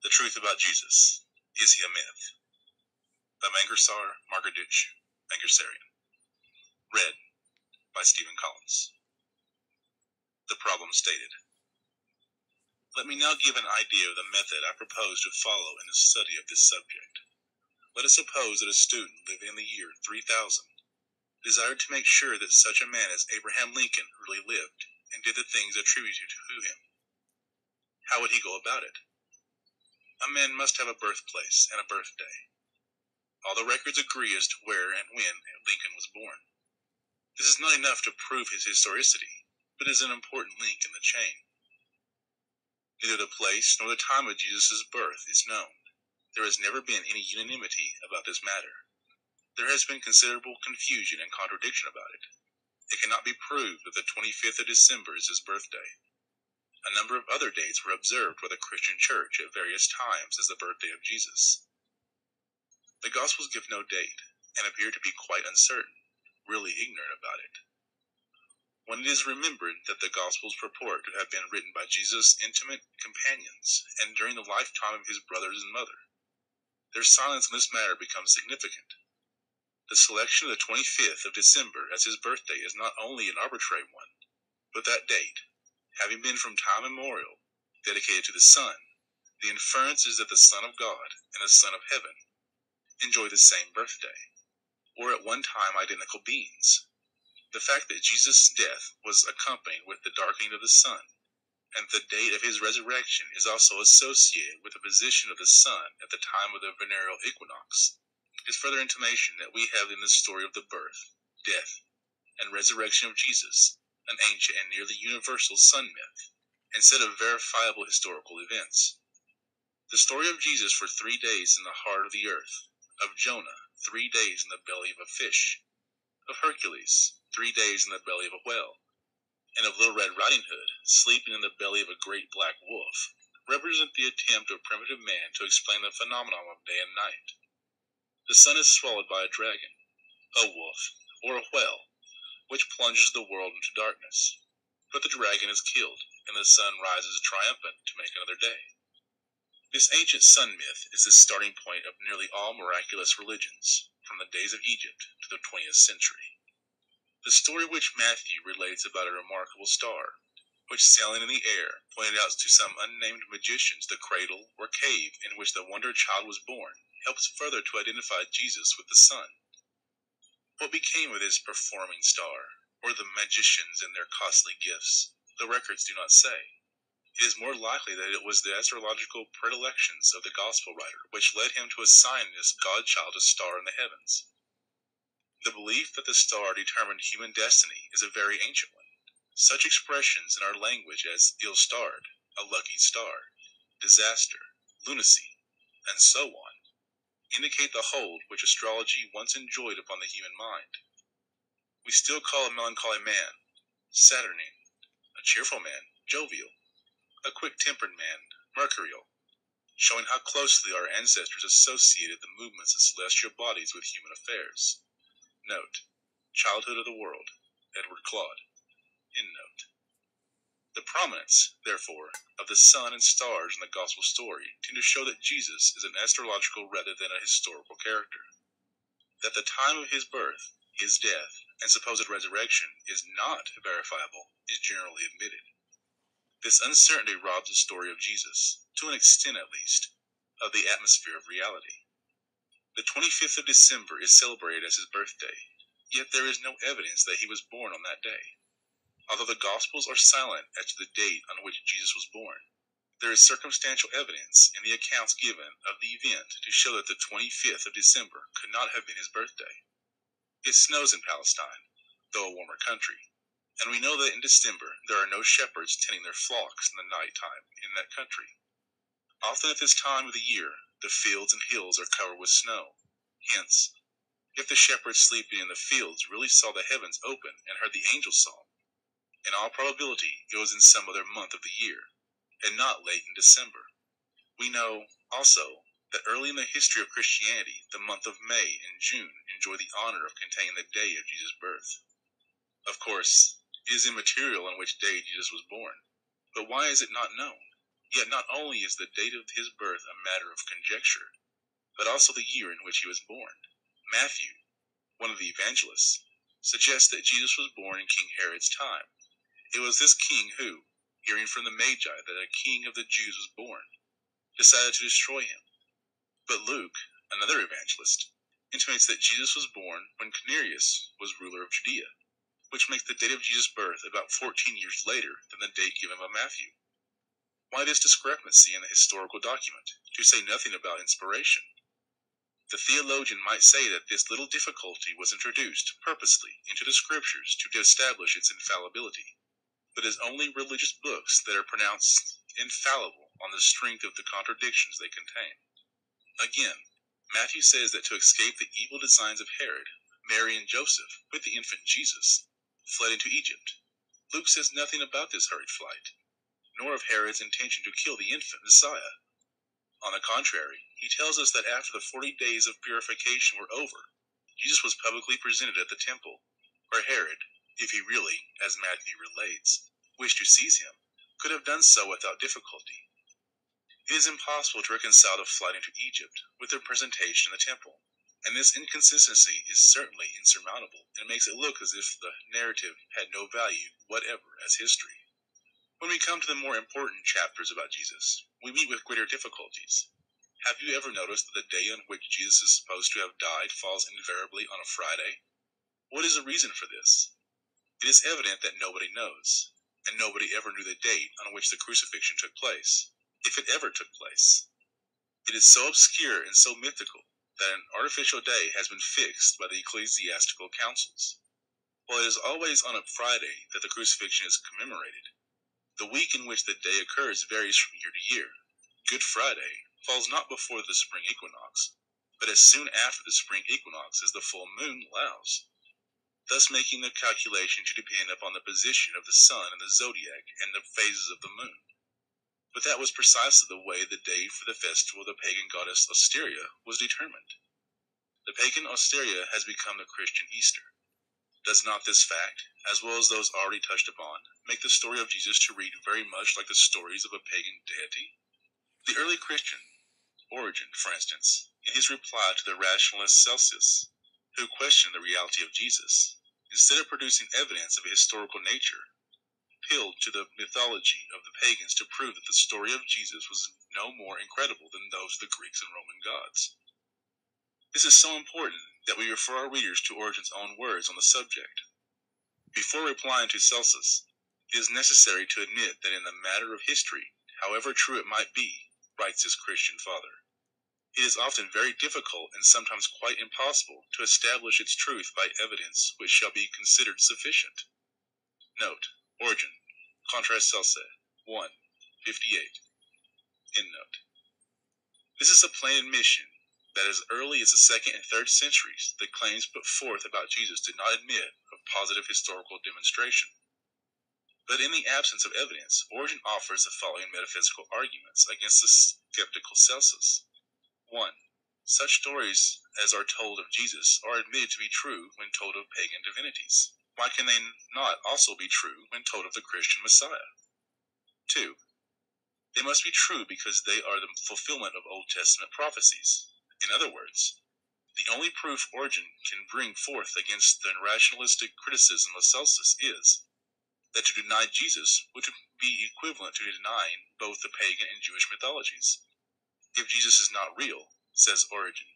The Truth About Jesus. Is He a Myth? By Mangarsar Margaduch Mangarsarian. Read by Stephen Collins. The Problem Stated. Let me now give an idea of the method I propose to follow in the study of this subject. Let us suppose that a student living in the year 3000 desired to make sure that such a man as Abraham Lincoln really lived and did the things attributed to him. How would he go about it? A man must have a birthplace and a birthday. All the records agree as to where and when Lincoln was born. This is not enough to prove his historicity, but is an important link in the chain. Neither the place nor the time of Jesus' birth is known. There has never been any unanimity about this matter. There has been considerable confusion and contradiction about it. It cannot be proved that the 25th of December is his birthday. A number of other dates were observed by the Christian Church at various times as the birthday of Jesus. The Gospels give no date, and appear to be quite uncertain, really ignorant about it. When it is remembered that the Gospels purport to have been written by Jesus' intimate companions, and during the lifetime of his brothers and mother, their silence on this matter becomes significant. The selection of the 25th of December as his birthday is not only an arbitrary one, but that date, having been from time immemorial dedicated to the Son, the inference is that the Son of God and the Son of Heaven enjoy the same birthday, or at one time identical beings. The fact that Jesus' death was accompanied with the darkening of the sun, and the date of his resurrection is also associated with the position of the sun at the time of the venereal equinox, is further intimation that we have in the story of the birth, death, and resurrection of Jesus an ancient and nearly universal sun myth, instead of verifiable historical events. The story of Jesus for 3 days in the heart of the earth, of Jonah, 3 days in the belly of a fish, of Hercules, 3 days in the belly of a whale, and of Little Red Riding Hood, sleeping in the belly of a great black wolf, represent the attempt of primitive man to explain the phenomenon of day and night. The sun is swallowed by a dragon, a wolf, or a whale, which plunges the world into darkness. But the dragon is killed, and the sun rises triumphant to make another day. This ancient sun myth is the starting point of nearly all miraculous religions, from the days of Egypt to the 20th century. The story which Matthew relates about a remarkable star, which sailing in the air pointed out to some unnamed magicians the cradle or cave in which the wonder child was born, helps further to identify Jesus with the sun. What became of this performing star, or the magicians and their costly gifts, the records do not say. It is more likely that it was the astrological predilections of the gospel writer which led him to assign this godchild a star in the heavens. The belief that the star determined human destiny is a very ancient one. Such expressions in our language as ill-starred, a lucky star, disaster, lunacy, and so on, indicate the hold which astrology once enjoyed upon the human mind. We still call a melancholy man Saturnine, a cheerful man jovial, a quick-tempered man mercurial, showing how closely our ancestors associated the movements of celestial bodies with human affairs. Note: Childhood of the World, Edward Claude. End note. The prominence, therefore, of the sun and stars in the gospel story tend to show that Jesus is an astrological rather than a historical character. That the time of his birth, his death, and supposed resurrection is not verifiable is generally admitted. This uncertainty robs the story of Jesus, to an extent at least, of the atmosphere of reality. The 25th of December is celebrated as his birthday, yet there is no evidence that he was born on that day. Although the Gospels are silent as to the date on which Jesus was born, there is circumstantial evidence in the accounts given of the event to show that the 25th of December could not have been his birthday. It snows in Palestine, though a warmer country, and we know that in December there are no shepherds tending their flocks in the night time in that country. Often at this time of the year, the fields and hills are covered with snow. Hence, if the shepherds sleeping in the fields really saw the heavens open and heard the angels' song, in all probability it was in some other month of the year, and not late in December. We know, also, that early in the history of Christianity, the month of May and June enjoy the honor of containing the day of Jesus' birth. Of course, it is immaterial on which day Jesus was born, but why is it not known? Yet not only is the date of his birth a matter of conjecture, but also the year in which he was born. Matthew, one of the evangelists, suggests that Jesus was born in King Herod's time. It was this king who, hearing from the Magi that a king of the Jews was born, decided to destroy him. But Luke, another evangelist, intimates that Jesus was born when Quirinius was ruler of Judea, which makes the date of Jesus' birth about 14 years later than the date given by Matthew. Why this discrepancy in the historical document, to say nothing about inspiration? The theologian might say that this little difficulty was introduced purposely into the scriptures to establish its infallibility, but it is only religious books that are pronounced infallible on the strength of the contradictions they contain. Again, Matthew says that to escape the evil designs of Herod, Mary and Joseph, with the infant Jesus, fled into Egypt. Luke says nothing about this hurried flight, nor of Herod's intention to kill the infant Messiah. On the contrary, he tells us that after the 40 days of purification were over, Jesus was publicly presented at the temple, where Herod, if he really, as Matthew relates, wished to seize him, could have done so without difficulty. It is impossible to reconcile the flight into Egypt with their presentation in the temple, and this inconsistency is certainly insurmountable, and makes it look as if the narrative had no value whatever as history. When we come to the more important chapters about Jesus, we meet with greater difficulties. Have you ever noticed that the day on which Jesus is supposed to have died falls invariably on a Friday? What is the reason for this? It is evident that nobody knows, and nobody ever knew the date on which the crucifixion took place, if it ever took place. It is so obscure and so mythical that an artificial day has been fixed by the ecclesiastical councils. While it is always on a Friday that the crucifixion is commemorated, the week in which the day occurs varies from year to year. Good Friday falls not before the spring equinox, but as soon after the spring equinox as the full moon allows, thus making the calculation to depend upon the position of the sun in the zodiac and the phases of the moon. But that was precisely the way the day for the festival of the pagan goddess Osteria was determined. The pagan Osteria has become the Christian Easter. Does not this fact, as well as those already touched upon, make the story of Jesus to read very much like the stories of a pagan deity? The early Christian, Origen, for instance, in his reply to the rationalist Celsus, who questioned the reality of Jesus, instead of producing evidence of a historical nature, appealed to the mythology of the pagans to prove that the story of Jesus was no more incredible than those of the Greeks and Roman gods. This is so important that we refer our readers to Origen's own words on the subject. Before replying to Celsus, it is necessary to admit that in the matter of history, however true it might be, writes his Christian father, it is often very difficult and sometimes quite impossible to establish its truth by evidence which shall be considered sufficient. Note, Origen, Contra Celsae, 1, 58. End note. This is a plain admission that as early as the 2nd and 3rd centuries, the claims put forth about Jesus did not admit of positive historical demonstration. But in the absence of evidence, Origen offers the following metaphysical arguments against the skeptical Celsus. 1. Such stories as are told of Jesus are admitted to be true when told of pagan divinities. Why can they not also be true when told of the Christian Messiah? 2. They must be true because they are the fulfillment of Old Testament prophecies. In other words, the only proof Origen can bring forth against the rationalistic criticism of Celsus is that to deny Jesus would be equivalent to denying both the pagan and Jewish mythologies. If Jesus is not real, says Origen,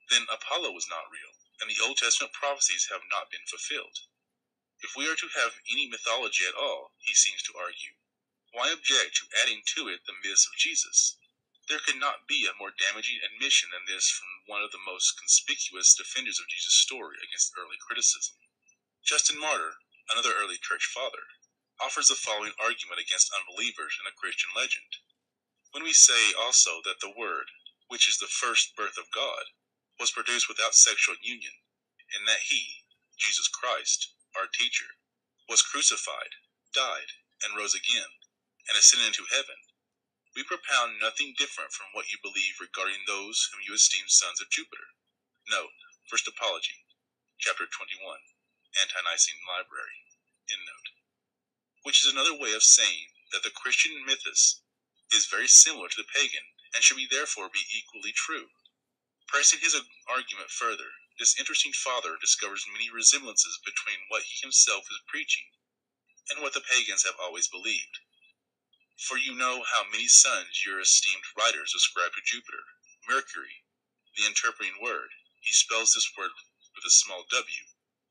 then Apollo was not real, and the Old Testament prophecies have not been fulfilled. If we are to have any mythology at all, he seems to argue, why object to adding to it the myths of Jesus? There could not be a more damaging admission than this from one of the most conspicuous defenders of Jesus' story against early criticism. Justin Martyr, another early church father, offers the following argument against unbelievers in the Christian legend. When we say also that the Word, which is the first birth of God, was produced without sexual union, and that He, Jesus Christ, our teacher, was crucified, died, and rose again, and ascended into heaven, we propound nothing different from what you believe regarding those whom you esteem sons of Jupiter. Note, First Apology, Chapter 21, Ante-Nicene Library, End note. Which is another way of saying that the Christian mythos is very similar to the pagan, and should therefore be equally true. Pressing his argument further, this interesting father discovers many resemblances between what he himself is preaching and what the pagans have always believed. For you know how many sons your esteemed writers ascribe to Jupiter, Mercury, the interpreting word. He spells this word with a small w,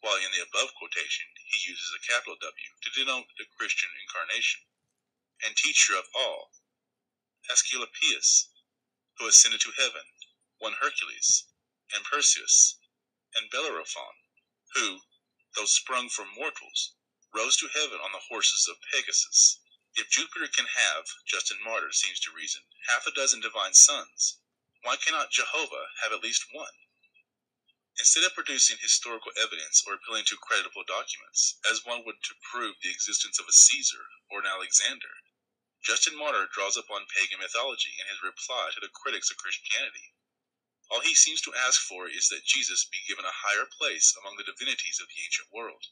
while in the above quotation he uses a capital W to denote the Christian incarnation, and teacher of all, Asclepius, who ascended to heaven, one Hercules, and Perseus, and Bellerophon, who, though sprung from mortals, rose to heaven on the horses of Pegasus. If Jupiter can have, Justin Martyr seems to reason, half a dozen divine sons, why cannot Jehovah have at least one? Instead of producing historical evidence or appealing to credible documents, as one would to prove the existence of a Caesar or an Alexander, Justin Martyr draws upon pagan mythology in his reply to the critics of Christianity. All he seems to ask for is that Jesus be given a higher place among the divinities of the ancient world.